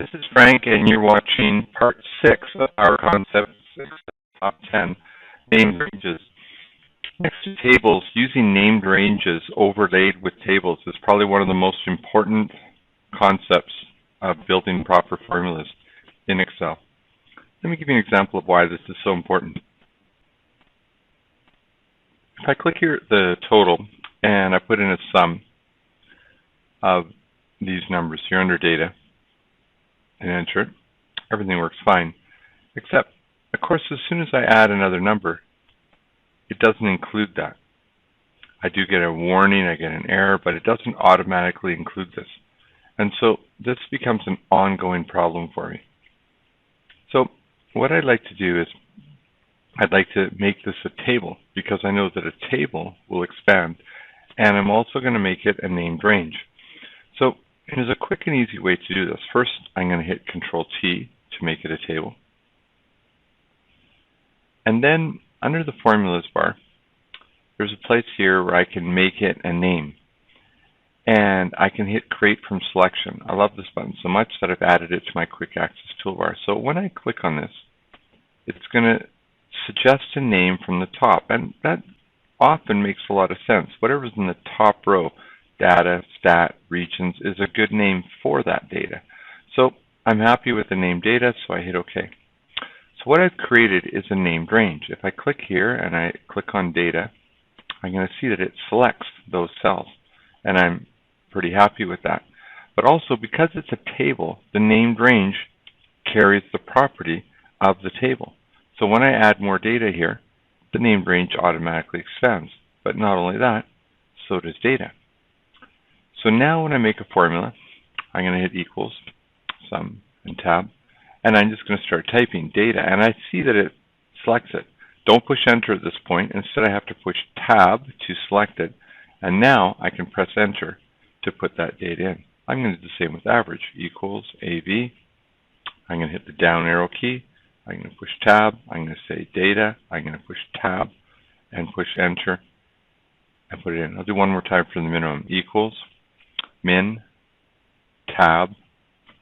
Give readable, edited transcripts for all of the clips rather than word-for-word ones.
This is Frank, and you're watching part 6 of our Concept 6 Top 10 Named Ranges. Next to tables, using named ranges overlaid with tables is probably one of the most important concepts of building proper formulas in Excel. Let me give you an example of why this is so important. If I click here at the total and I put in a sum of these numbers here under data and enter it, everything works fine. Except, of course, as soon as I add another number, it doesn't include that. I do get a warning, I get an error, but it doesn't automatically include this. And so this becomes an ongoing problem for me. So what I'd like to do is I'd like to make this a table because I know that a table will expand, and I'm also going to make it a named range. So there's a quick and easy way to do this. First, I'm going to hit Control-T to make it a table. And then under the Formulas bar, there's a place here where I can make it a name. And I can hit Create from Selection. I love this button so much that I've added it to my Quick Access toolbar. So when I click on this, it's going to suggest a name from the top. And that often makes a lot of sense. Whatever's in the top row, data, stat, regions, is a good name for that data. So I'm happy with the name data, so I hit OK. So what I've created is a named range. If I click here and I click on data, I'm going to see that it selects those cells. And I'm pretty happy with that. But also, because it's a table, the named range carries the property of the table. So when I add more data here, the named range automatically expands. But not only that, so does data. So now when I make a formula, I'm going to hit equals, sum, and tab. And I'm just going to start typing data. And I see that it selects it. Don't push enter at this point. Instead, I have to push tab to select it. And now I can press enter to put that data in. I'm going to do the same with average, equals AV. I'm going to hit the down arrow key. I'm going to push tab. I'm going to say data. I'm going to push tab and push enter and put it in. I'll do one more time for the minimum. Equals, min, tab,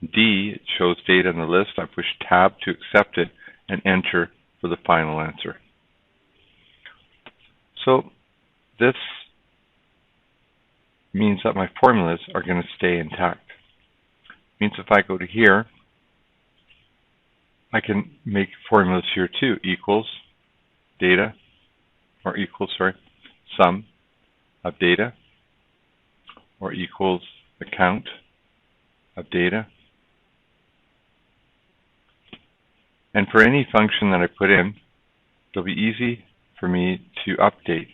D, it shows data in the list. I push tab to accept it and enter for the final answer. So this means that my formulas are going to stay intact. Means if I go to here, I can make formulas here too. Equals data, or equals, sum of data, or equals the count of data. And for any function that I put in, it'll be easy for me to update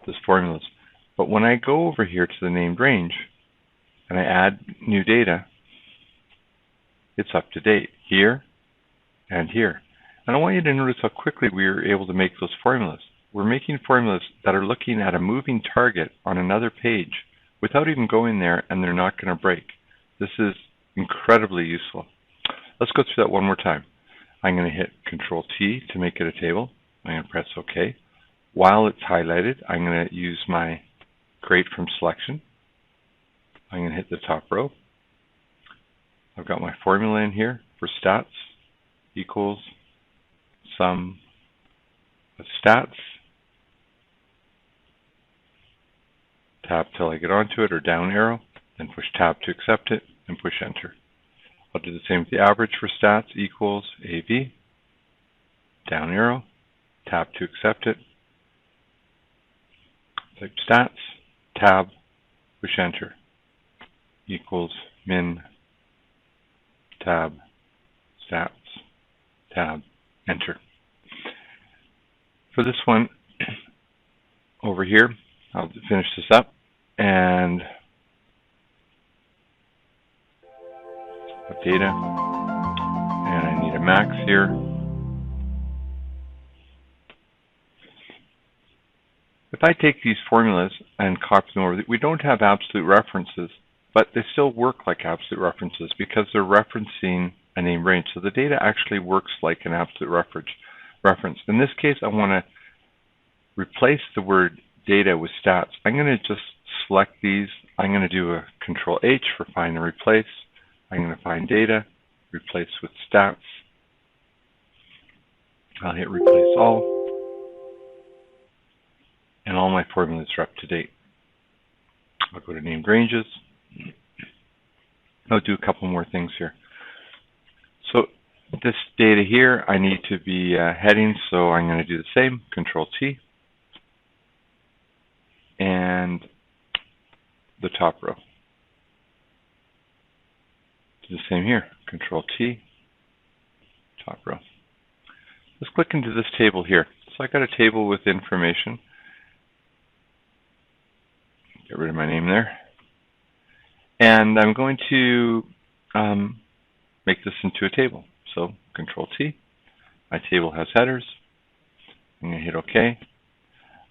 those formulas. But when I go over here to the named range and I add new data, it's up to date here and here. And I want you to notice how quickly we were able to make those formulas. We're making formulas that are looking at a moving target on another page without even going there, and they're not going to break. This is incredibly useful. Let's go through that one more time. I'm going to hit Control-T to make it a table. I'm going to press OK. While it's highlighted, I'm going to use my Create from Selection. I'm going to hit the top row. I've got my formula in here for stats, equals sum of stats. Tab till I get onto it, or down arrow, then push tab to accept it, and push enter. I'll do the same with the average for stats, equals AV, down arrow, tab to accept it, type stats, tab, push enter, equals min, tab, stats, tab, enter. For this one over here, I'll finish this up and of data, and I need a max here. If I take these formulas and copy them over, we don't have absolute references, but they still work like absolute references because they're referencing a named range. So the data actually works like an absolute reference. In this case, I want to replace the word data with stats. I'm going to just select these. I'm going to do a Control-H for find and replace. I'm going to find data, replace with stats. I'll hit replace all, and all my formulas are up to date. I'll go to named ranges. I'll do a couple more things here. So this data here, I need to be heading, so I'm going to do the same, Control T, and the top row. Do the same here, Control T, top row. Let's click into this table here. So I got a table with information. Get rid of my name there. And I'm going to make this into a table. So Control T. My table has headers. I'm going to hit OK.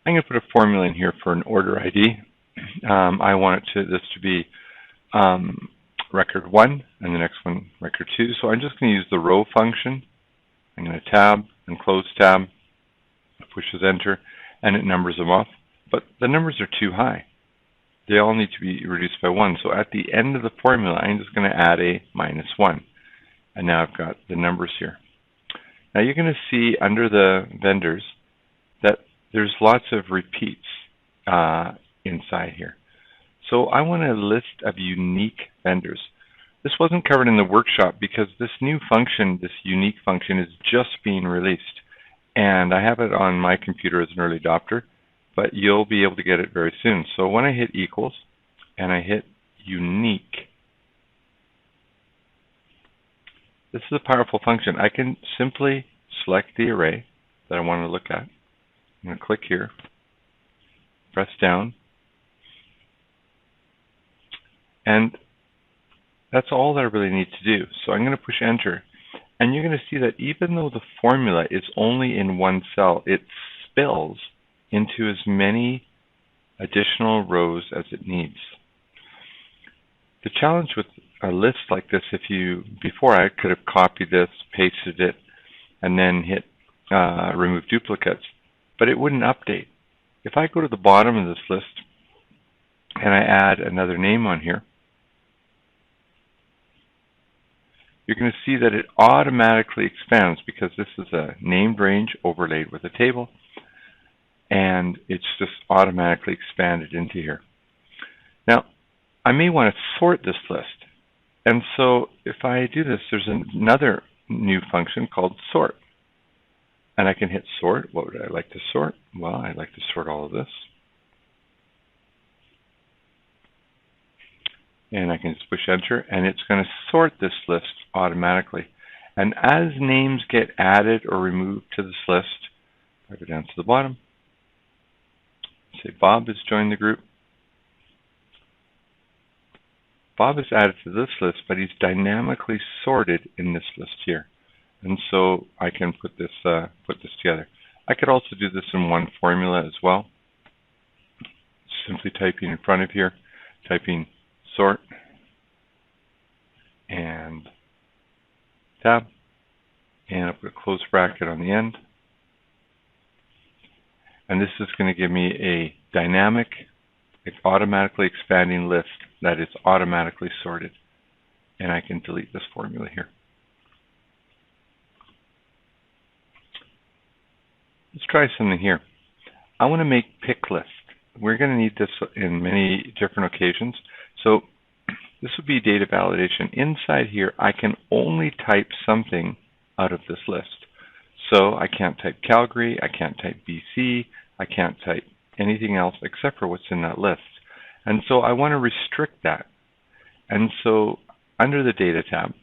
I'm going to put a formula in here for an order ID. I want this to be record 1 and the next one record 2. So I'm just going to use the row function. I'm going to tab and close tab. It pushes enter and it numbers them off. But the numbers are too high. They all need to be reduced by 1. So at the end of the formula, I'm just going to add a -1. And now I've got the numbers here. Now you're going to see under the vendors that there's lots of repeats inside here. So I want a list of unique vendors. This wasn't covered in the workshop because this new function, this unique function, is just being released. And I have it on my computer as an early adopter, but you'll be able to get it very soon. So when I hit equals and I hit unique, this is a powerful function. I can simply select the array that I want to look at. I'm going to click here, press down, and that's all that I really need to do. So I'm going to push enter, and you're going to see that even though the formula is only in one cell, it spills into as many additional rows as it needs. The challenge with a list like this, before I could have copied this, pasted it, and then hit remove duplicates, but it wouldn't update. If I go to the bottom of this list and I add another name on here, you're going to see that it automatically expands because this is a named range overlaid with a table, and it's just automatically expanded into here. Now, I may want to sort this list. And so if I do this, there's another new function called sort. And I can hit sort. What would I like to sort? Well, I'd like to sort all of this. And I can just push enter, and it's going to sort this list automatically. And as names get added or removed to this list, I go down to the bottom, say Bob has joined the group. Bob is added to this list, but he's dynamically sorted in this list here. And so I can put this together. I could also do this in one formula as well. Simply typing in front of here, typing sort and tab, and I'll put a close bracket on the end. And this is going to give me a dynamic, automatically expanding list that is automatically sorted. And I can delete this formula here. Let's try something here. I want to make pick list. We're going to need this in many different occasions. So this would be data validation. Inside here, I can only type something out of this list. So I can't type Calgary, I can't type BC, I can't type anything else except for what's in that list. And so I want to restrict that. And so under the Data tab,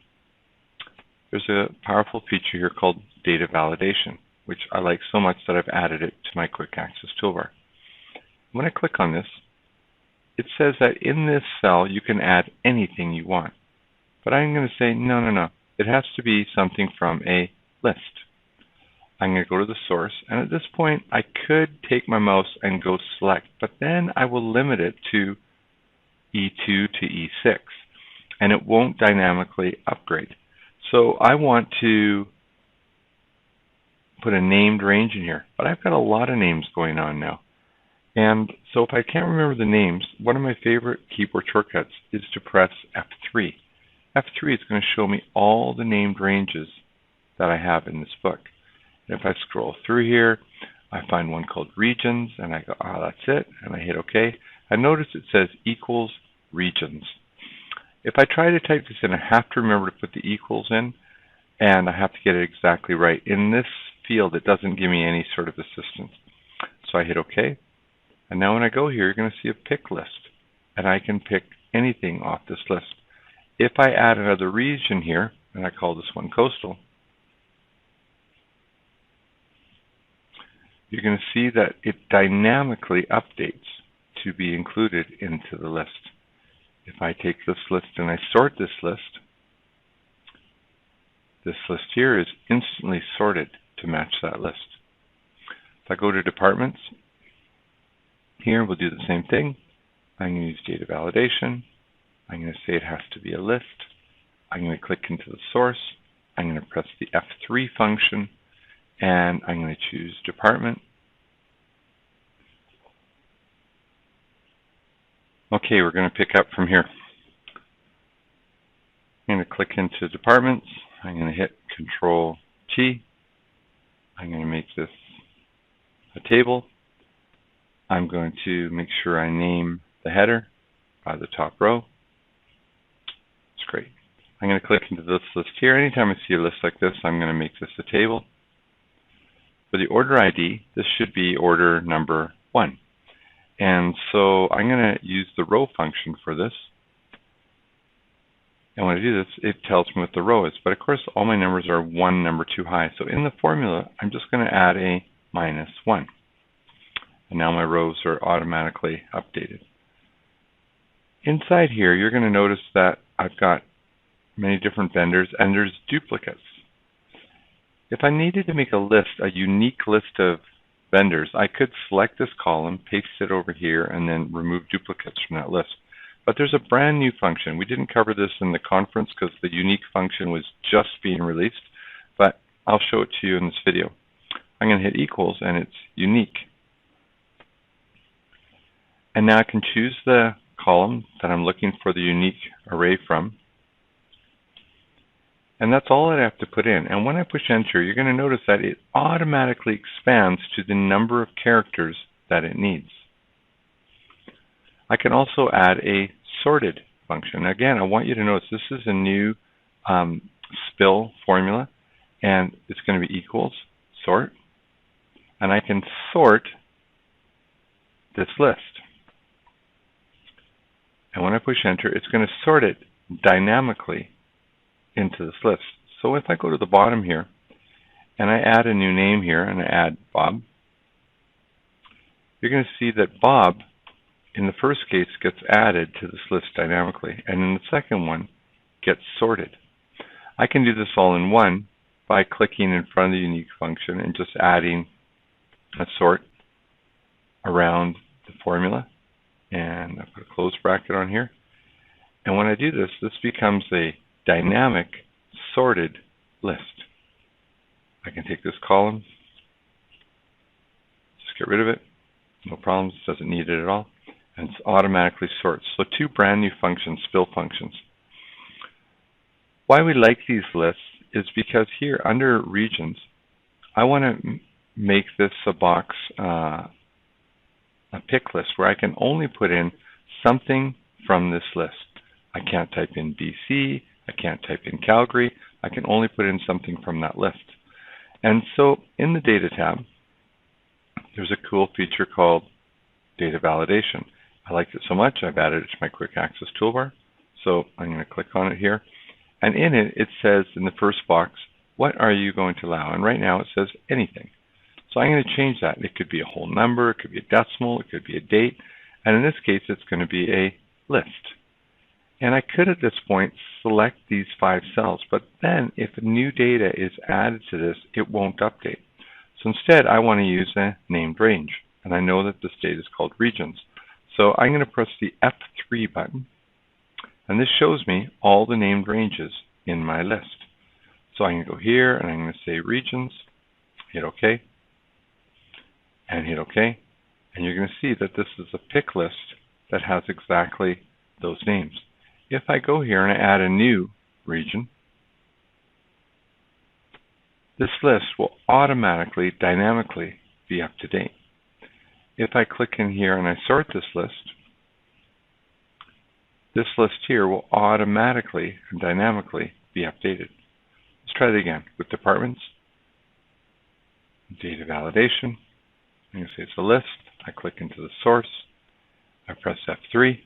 there's a powerful feature here called Data Validation, which I like so much that I've added it to my Quick Access toolbar. When I click on this, it says that in this cell you can add anything you want. But I'm going to say, no. It has to be something from a list. I'm going to go to the source, and at this point I could take my mouse and go select, but then I will limit it to E2 to E6, and it won't dynamically upgrade. So I want to put a named range in here, but I've got a lot of names going on now. And so if I can't remember the names, one of my favorite keyboard shortcuts is to press F3. F3 is going to show me all the named ranges that I have in this book. And if I scroll through here, I find one called regions, and I go, that's it, and I hit OK. I notice it says equals regions. If I try to type this in, I have to remember to put the equals in, and I have to get it exactly right. In this field, it doesn't give me any sort of assistance. So I hit OK. And now when I go here, you're going to see a pick list, and I can pick anything off this list. If I add another region here, and I call this one coastal, you're going to see that it dynamically updates to be included into the list. If I take this list and I sort this list here is instantly sorted to match that list. If I go to departments, here we'll do the same thing. I'm going to use data validation. I'm going to say it has to be a list. I'm going to click into the source. I'm going to press the F3 function, and I'm going to choose department. Okay, we're going to pick up from here. I'm going to click into departments. I'm going to hit Control T. I'm going to make this a table. I'm going to make sure I name the header by the top row. That's great. I'm going to click into this list here. Anytime I see a list like this, I'm going to make this a table. For the order ID, this should be order number 1. And so I'm going to use the row function for this. And when I do this, it tells me what the row is. But of course, all my numbers are one number too high. So in the formula, I'm just going to add a -1. And now my rows are automatically updated. Inside here, you're going to notice that I've got many different vendors, and there's duplicates. If I needed to make a list, a unique list of vendors, I could select this column, paste it over here, and then remove duplicates from that list. But there's a brand new function. We didn't cover this in the conference because the unique function was just being released, but I'll show it to you in this video. I'm going to hit equals, and it's unique. And now I can choose the column that I'm looking for the unique array from. And that's all I have to put in. And when I push enter, you're going to notice that it automatically expands to the number of characters that it needs. I can also add a sorted function. Again, I want you to notice this is a new spill formula, and it's going to be equals sort. And I can sort this list. And when I push enter, it's going to sort it dynamically into this list. So if I go to the bottom here, and I add a new name here, and I add Bob, you're going to see that Bob, in the first case, gets added to this list dynamically, and in the second one, gets sorted. I can do this all in one by clicking in front of the unique function and just adding a sort around the formula. And I put a close bracket on here. And when I do this, this becomes a dynamic sorted list. I can take this column, just get rid of it, no problems, it doesn't need it at all, and it automatically sorts. So two brand new functions, spill functions. Why we like these lists is because here under regions, I want to make this a box, a pick list where I can only put in something from this list. I can't type in BC, I can't type in Calgary, I can only put in something from that list. And so in the Data tab, there's a cool feature called Data Validation. I liked it so much, I've added it to my Quick Access toolbar. So I'm going to click on it here. And in it, it says in the first box, what are you going to allow? And right now it says anything. So I'm going to change that. It could be a whole number, it could be a decimal, it could be a date, and in this case it's going to be a list. And I could at this point select these 5 cells, but then if new data is added to this, it won't update. So instead I want to use a named range, and I know that this data is called regions. So I'm going to press the F3 button, and this shows me all the named ranges in my list. So I'm going to go here and I'm going to say regions, hit OK, and hit OK, and you're going to see that this is a pick list that has exactly those names. If I go here and I add a new region, this list will automatically, dynamically be up to date. If I click in here and I sort this list here will automatically and dynamically be updated. Let's try that again with departments, data validation. I'm going to say it's a list. I click into the source. I press F3.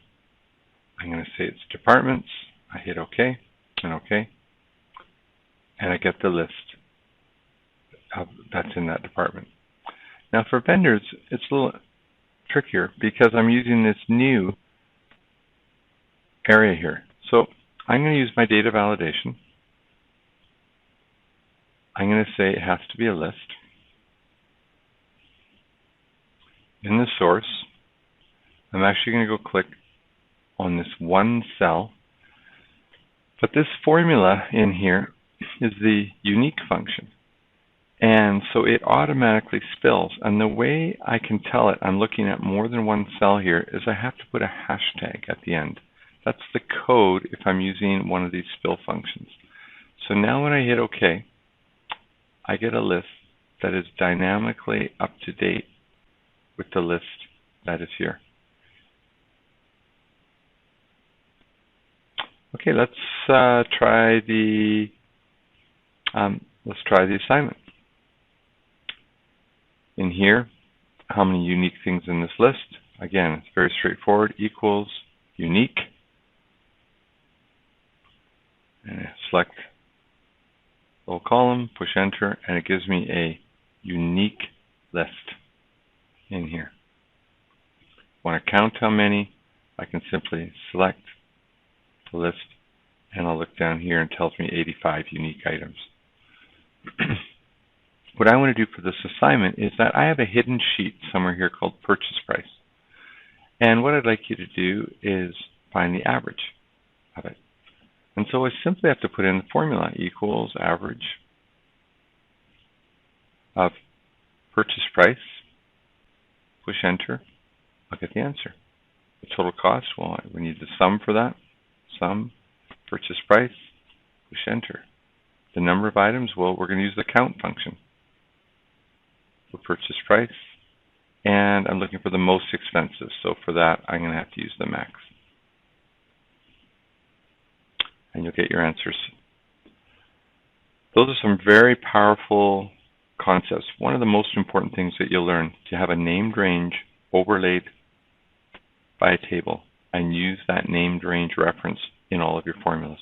I'm going to say it's departments. I hit OK and OK. And I get the list that's in that department. Now for vendors, it's a little trickier because I'm using this new area here. So I'm going to use my data validation. I'm going to say it has to be a list. In the source, I'm actually going to go click on this one cell. But this formula in here is the unique function. And so it automatically spills. And the way I can tell it, I'm looking at more than one cell here, is I have to put a hashtag at the end. That's the code if I'm using one of these spill functions. So now when I hit OK, I get a list that is dynamically up to date with the list that is here. Okay, let's try the assignment. In here, how many unique things in this list? Again, it's very straightforward. Equals unique. And I select full column, push enter, and it gives me a unique list in here. Want to count how many? I can simply select the list, and I'll look down here and it tells me 85 unique items. What I want to do for this assignment is that I have a hidden sheet somewhere here called purchase price. And what I'd like you to do is find the average of it. And so I simply have to put in the formula equals average of purchase price, push enter, I'll get the answer. The total cost, well, we need the sum for that. Sum, purchase price, push enter. The number of items, well, we're going to use the count function for purchase price. And I'm looking for the most expensive. So for that, I'm going to have to use the max. And you'll get your answers. Those are some very powerful concepts. One of the most important things that you'll learn, to have a named range overlaid by a table and use that named range reference in all of your formulas.